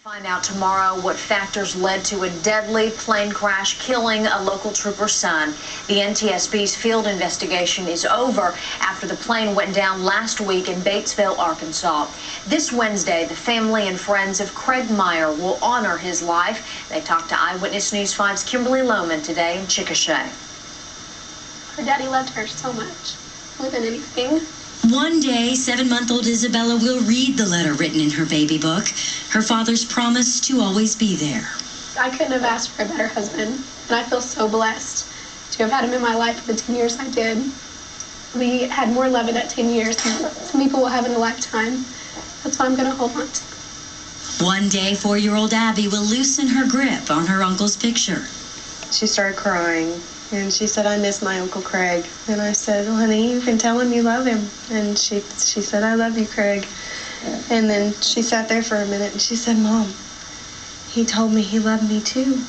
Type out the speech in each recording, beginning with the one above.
Find out tomorrow what factors led to a deadly plane crash killing a local trooper's son. The NTSB's field investigation is over after the plane went down last week in Batesville, Arkansas. This Wednesday, the family and friends of Craig Meyer will honor his life. They talked to Eyewitness News 5's Kimberly Lohman today in Chickasha. Her daddy loved her so much, more than anything. One day, 7-month-old Isabella will read the letter written in her baby book. Her father's promise to always be there. I couldn't have asked for a better husband, and I feel so blessed to have had him in my life for the 10 years I did. We had more love in that 10 years than some people will have in a lifetime. That's why I'm going to hold on to. One day, 4-year-old Abby will loosen her grip on her uncle's picture. She started crying. And she said, "I miss my Uncle Craig." And I said, "Well, honey, you can tell him you love him." And she said, "I love you, Craig." And then she sat there for a minute and she said, "Mom, he told me he loved me too."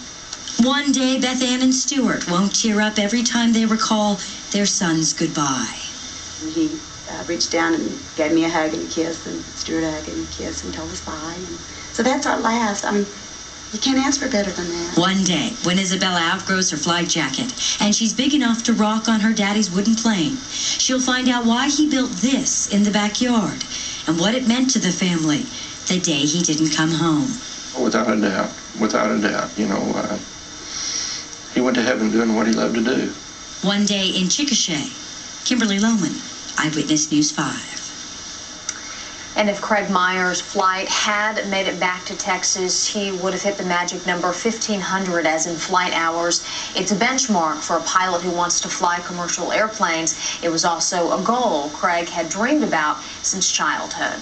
One day, Beth Ann and Stuart won't tear up every time they recall their son's goodbye. He reached down and gave me a hug and a kiss, and Stuart a hug and a kiss, and told us bye. And so that's our last. I mean, you can't ask for better than that. One day, when Isabella outgrows her flight jacket and she's big enough to rock on her daddy's wooden plane, she'll find out why he built this in the backyard and what it meant to the family the day he didn't come home. Without a doubt, you know, he went to heaven doing what he loved to do. One day in Chickasha, Kimberly Lohman, Eyewitness News 5. And if Craig Meyer's flight had made it back to Texas, he would have hit the magic number 1,500 as in flight hours. It's a benchmark for a pilot who wants to fly commercial airplanes. It was also a goal Craig had dreamed about since childhood.